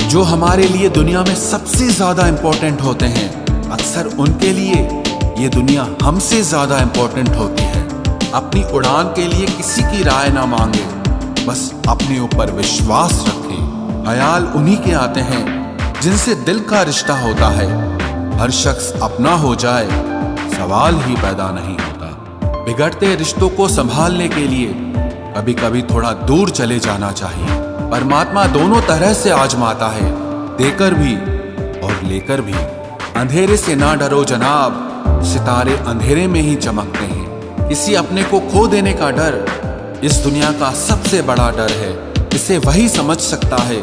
जो हमारे लिए दुनिया में सबसे ज्यादा इंपॉर्टेंट होते हैं, अक्सर उनके लिए ये दुनिया हमसे ज्यादा इंपॉर्टेंट होती है। अपनी उड़ान के लिए किसी की राय ना मांगे, बस अपने ऊपर विश्वास रखे। ख्याल उन्हीं के आते हैं जिनसे दिल का रिश्ता होता है। हर शख्स अपना हो जाए, सवाल ही पैदा नहीं होता। बिगड़ते रिश्तों को संभालने के लिए कभी कभी थोड़ा दूर चले जाना चाहिए। परमात्मा दोनों तरह से आजमाता है, देकर भी और लेकर भी। अंधेरे से ना डरो जनाब, सितारे अंधेरे में ही चमकते हैं। किसी अपने को खो देने का डर इस दुनिया का सबसे बड़ा डर है। इसे वही समझ सकता है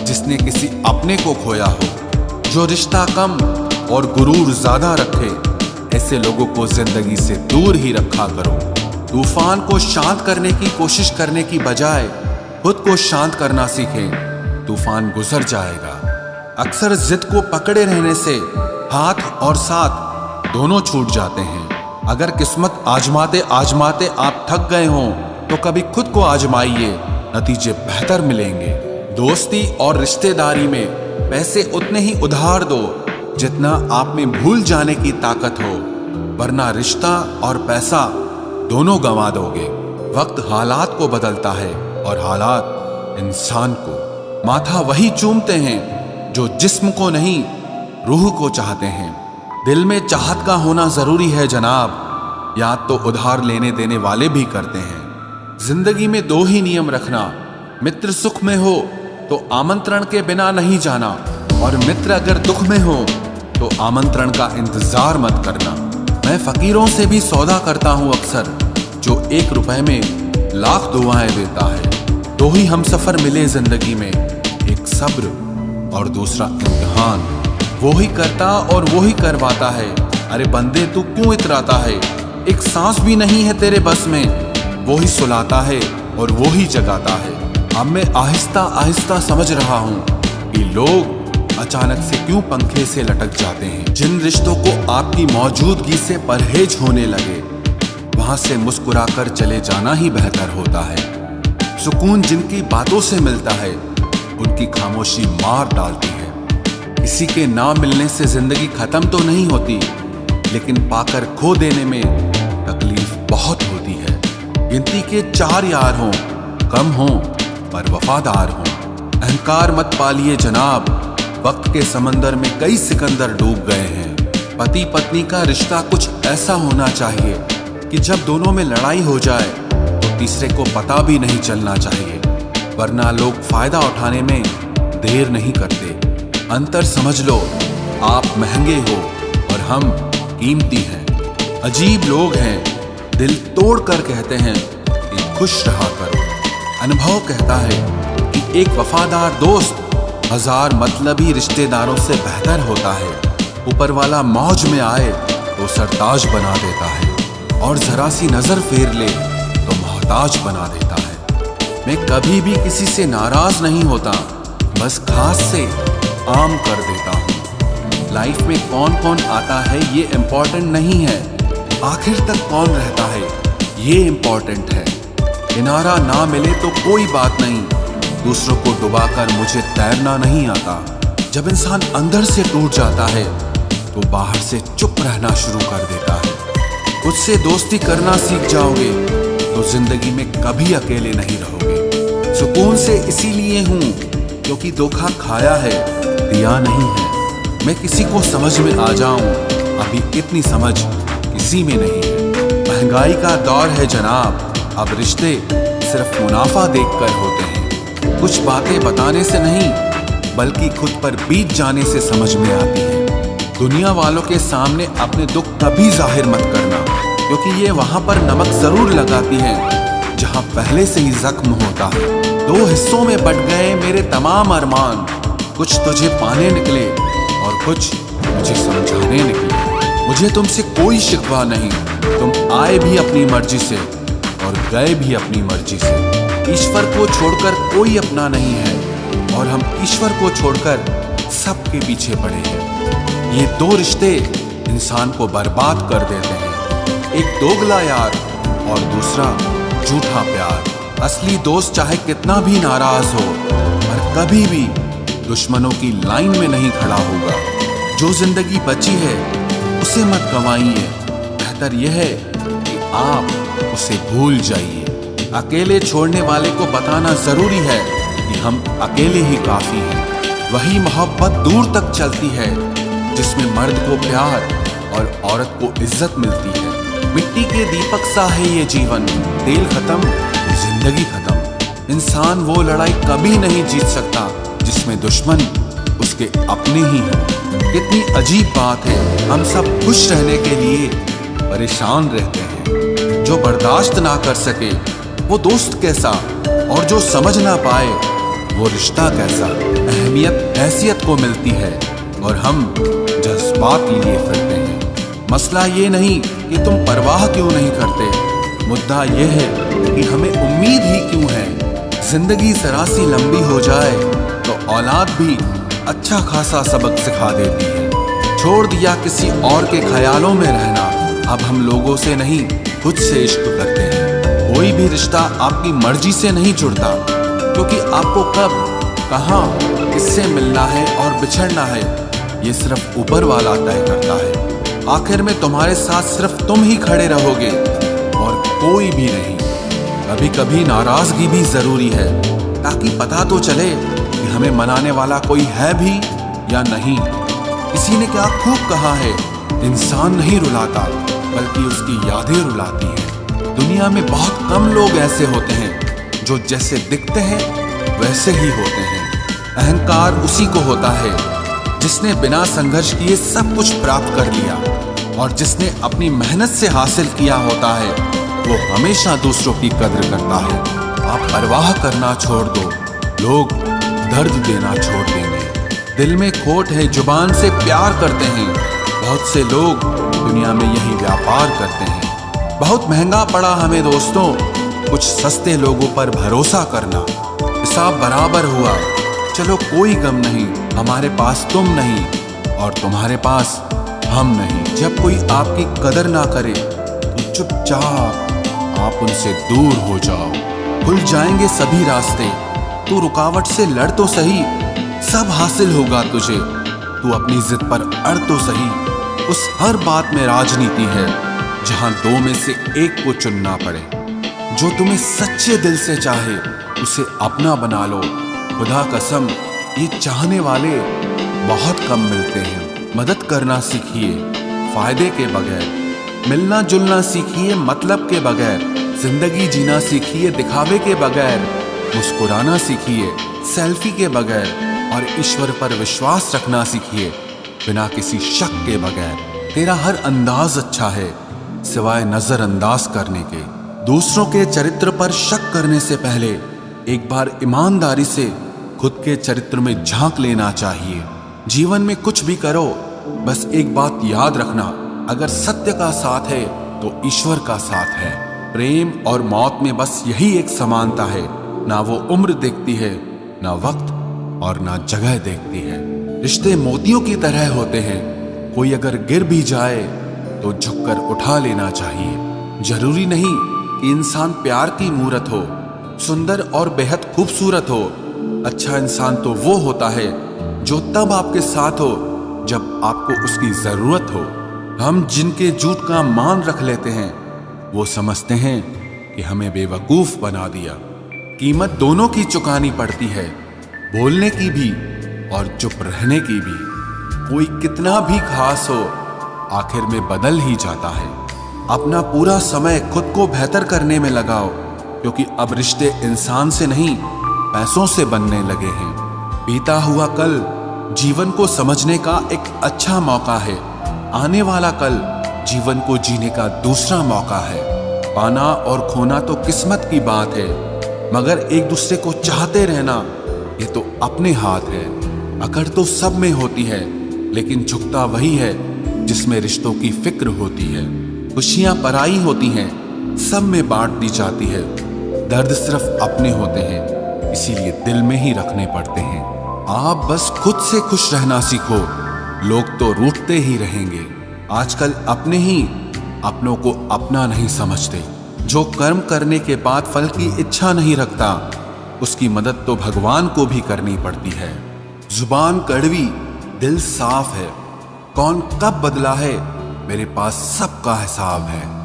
जिसने किसी अपने को खोया हो। जो रिश्ता कम और गुरूर ज्यादा रखे, ऐसे लोगों को जिंदगी से दूर ही रखा करो। तूफान को शांत करने की कोशिश करने की बजाय खुद को शांत करना सीखें, तूफान गुजर जाएगा। अक्सर जिद को पकड़े रहने से हाथ और साथ दोनों छूट जाते हैं। अगर किस्मत आजमाते आजमाते आप थक गए हों तो कभी खुद को आजमाइए, नतीजे बेहतर मिलेंगे। दोस्ती और रिश्तेदारी में पैसे उतने ही उधार दो जितना आप में भूल जाने की ताकत हो, वरना रिश्ता और पैसा दोनों गंवा दोगे। वक्त हालात को बदलता है और हालात इंसान को। माथा वही चूमते हैं जो जिस्म को नहीं, रूह को चाहते हैं। दिल में चाहत का होना जरूरी है जनाब, याद तो उधार लेने देने वाले भी करते हैं। जिंदगी में दो ही नियम रखना, मित्र सुख में हो तो आमंत्रण के बिना नहीं जाना, और मित्र अगर दुख में हो तो आमंत्रण का इंतजार मत करना। मैं फकीरों से भी सौदा करता हूँ अक्सर, जो 1 रुपए में लाख दुआएं देता है। दो ही हम सफर मिले जिंदगी में, एक सब्र और दूसरा इम्तिहान। वो ही करता और वो ही करवाता है। अरे बंदे तू क्यों इतराता है, एक सांस भी नहीं है तेरे बस में। वो ही सुलाता है और वो ही जगाता है। अब मैं आहिस्ता आहिस्ता समझ रहा हूँ कि लोग अचानक से क्यों पंखे से लटक जाते हैं। जिन रिश्तों को आपकी मौजूदगी से परहेज होने लगे, वहां से मुस्कुराकर चले जाना ही बेहतर होता है। सुकून जिनकी बातों से मिलता है, उनकी खामोशी मार डालती है। किसी के ना मिलने से जिंदगी खत्म तो नहीं होती, लेकिन पाकर खो देने में तकलीफ बहुत होती है। गिनती के 4 यार हों, कम हों पर वफादार हों। अहंकार मत पालिए जनाब, वक्त के समंदर में कई सिकंदर डूब गए हैं। पति पत्नी का रिश्ता कुछ ऐसा होना चाहिए कि जब दोनों में लड़ाई हो जाए तो तीसरे को पता भी नहीं चलना चाहिए, वरना लोग फायदा उठाने में देर नहीं करते। अंतर समझ लो, आप महंगे हो और हम कीमती हैं। अजीब लोग हैं, दिल तोड़ कर कहते हैं कि खुश रहा करो। अनुभव कहता है कि एक वफादार दोस्त 1000 मतलबी रिश्तेदारों से बेहतर होता है। ऊपर वाला मौज में आए तो सरताज बना देता है, और जरा सी नजर फेर ले तो मोहताज बना देता है। मैं कभी भी किसी से नाराज नहीं होता, बस खास से आम कर देता हूँ। लाइफ में कौन कौन आता है ये इम्पोर्टेंट नहीं है, आखिर तक कौन रहता है ये इम्पोर्टेंट है। किनारा ना मिले तो कोई बात नहीं, दूसरों को डुबाकर मुझे तैरना नहीं आता। जब इंसान अंदर से टूट जाता है तो बाहर से चुप रहना शुरू कर देता है। खुद से दोस्ती करना सीख जाओगे तो जिंदगी में कभी अकेले नहीं रहोगे। सुकून से इसीलिए हूँ क्योंकि धोखा खाया है, दिया नहीं है। मैं किसी को समझ में आ जाऊं, अभी इतनी समझ किसी में नहीं है। महंगाई का दौर है जनाब, अब रिश्ते सिर्फ मुनाफा देखकर होते हैं। कुछ बातें बताने से नहीं, बल्कि खुद पर बीत जाने से समझ में आती है। दुनिया वालों के सामने अपने दुख कभी जाहिर मत करना, क्योंकि ये वहां पर नमक जरूर लगाती है जहां पहले से ही जख्म होता है। 2 हिस्सों में बट गए मेरे तमाम अरमान, कुछ तुझे पाने निकले और कुछ मुझे समझाने निकले। मुझे तुमसे कोई शिकवा नहीं, तुम आए भी अपनी मर्जी से और गए भी अपनी मर्जी से। ईश्वर को छोड़कर कोई अपना नहीं है, और हम ईश्वर को छोड़कर सबके पीछे पड़े हैं। ये 2 रिश्ते इंसान को बर्बाद कर देते हैं, एक दोगला यार और दूसरा झूठा प्यार। असली दोस्त चाहे कितना भी नाराज हो, पर कभी भी दुश्मनों की लाइन में नहीं खड़ा होगा। जो जिंदगी बची है उसे मत गंवाइए, बेहतर यह है कि आप उसे भूल जाइए। अकेले छोड़ने वाले को बताना जरूरी है कि हम अकेले ही काफी हैं। वही मोहब्बत दूर तक चलती है जिसमें मर्द को प्यार और औरत को इज्जत मिलती है। मिट्टी के दीपक सा है ये जीवन, तेल खत्म जिंदगी खत्म। इंसान वो लड़ाई कभी नहीं जीत सकता जिसमें दुश्मन उसके अपने ही हैं। कितनी अजीब बात है, हम सब खुश रहने के लिए परेशान रहते हैं। जो बर्दाश्त ना कर सके वो दोस्त कैसा, और जो समझ ना पाए वो रिश्ता कैसा। अहमियत हैसियत को मिलती है और हम जज्बात लिए फिरते हैं। मसला ये नहीं कि तुम परवाह क्यों नहीं करते, मुद्दा ये है कि हमें उम्मीद ही क्यों है। जिंदगी जरा सी लंबी हो जाए तो औलाद भी अच्छा खासा सबक सिखा देती है। छोड़ दिया किसी और के ख्यालों में रहना, अब हम लोगों से नहीं खुद से इश्क करते हैं। कोई भी रिश्ता आपकी मर्जी से नहीं जुड़ता, क्योंकि आपको कब कहां किससे मिलना है और बिछड़ना है ये सिर्फ ऊपर वाला तय करता है। आखिर में तुम्हारे साथ सिर्फ तुम ही खड़े रहोगे और कोई भी नहीं। कभी कभी नाराजगी भी जरूरी है, ताकि पता तो चले कि हमें मनाने वाला कोई है भी या नहीं। किसी ने क्या खूब कहा है, इंसान नहीं रुलाता बल्कि उसकी यादें रुलाती हैं। दुनिया में बहुत कम लोग ऐसे होते हैं जो जैसे दिखते हैं वैसे ही होते हैं। अहंकार उसी को होता है जिसने बिना संघर्ष किए सब कुछ प्राप्त कर लिया, और जिसने अपनी मेहनत से हासिल किया होता है वो हमेशा दूसरों की कद्र करता है। आप परवाह करना छोड़ दो, लोग दर्द देना छोड़ देंगे। दिल में खोट है, जुबान से प्यार करते हैं। बहुत से लोग दुनिया में यही व्यापार करते हैं। बहुत महंगा पड़ा हमें दोस्तों कुछ सस्ते लोगों पर भरोसा करना। हिसाब बराबर हुआ, चलो कोई गम नहीं, हमारे पास तुम नहीं और तुम्हारे पास हम नहीं। जब कोई आपकी कदर ना करे तो चुपचाप आप उनसे दूर हो जाओ। खुल जाएंगे सभी रास्ते, तू रुकावट से लड़ तो सही, सब हासिल होगा तुझे। तू अपनी जिद पर अड़ तो सही। उस हर बात में राजनीति है जहां दो में से एक को चुनना पड़े। जो तुम्हें सच्चे दिल से चाहे उसे अपना बना लो। खुदा कसम ये चाहने वाले बहुत कम मिलते हैं। मदद करना सीखिए फायदे के बगैर, मिलना जुलना सीखिए मतलब के बगैर, जिंदगी जीना सीखिए दिखावे के बगैर, मुस्कुराना सीखिए सेल्फी के बगैर, और ईश्वर पर विश्वास रखना सीखिए बिना किसी शक के बगैर। तेरा हर अंदाज अच्छा है सिवाय नजरअंदाज करने के। दूसरों के चरित्र पर शक करने से पहले एक बार ईमानदारी से खुद के चरित्र में झांक लेना चाहिए। जीवन में कुछ भी करो, बस एक बात याद रखना, अगर सत्य का साथ है तो ईश्वर का साथ है। प्रेम और मौत में बस यही एक समानता है, ना वो उम्र देखती है, ना वक्त और ना जगह देखती है। रिश्ते मोतियों की तरह होते हैं, कोई अगर गिर भी जाए तो झुककर उठा लेना चाहिए। जरूरी नहीं कि इंसान प्यार की मूरत हो, सुंदर और बेहद खूबसूरत हो। अच्छा इंसान तो वो होता है जो तब आपके साथ हो जब आपको उसकी जरूरत हो। हम जिनके झूठ का मान रख लेते हैं वो समझते हैं कि हमें बेवकूफ बना दिया। कीमत दोनों की चुकानी पड़ती है, बोलने की भी और चुप रहने की भी। कोई कितना भी खास हो आखिर में बदल ही जाता है। अपना पूरा समय खुद को बेहतर करने में लगाओ, क्योंकि अब रिश्ते इंसान से नहीं पैसों से बनने लगे हैं। बीता हुआ कल जीवन को समझने का एक अच्छा मौका है, आने वाला कल जीवन को जीने का दूसरा मौका है। पाना और खोना तो किस्मत की बात है, मगर एक दूसरे को चाहते रहना ये तो अपने हाथ है। अकड़ तो सब में होती है, लेकिन झुकता वही है जिसमें रिश्तों की फिक्र होती है। खुशियां पराई होती हैं, सब में बांट दी जाती है। दर्द सिर्फ अपने होते हैं, इसीलिए दिल में ही रखने पड़ते हैं। आप बस खुद से खुश रहना सीखो, लोग तो रूठते ही रहेंगे। आजकल अपने ही अपनों को अपना नहीं समझते। जो कर्म करने के बाद फल की इच्छा नहीं रखता, उसकी मदद तो भगवान को भी करनी पड़ती है। जुबान कड़वी, दिल साफ है। कौन कब बदला है, मेरे पास सबका हिसाब है।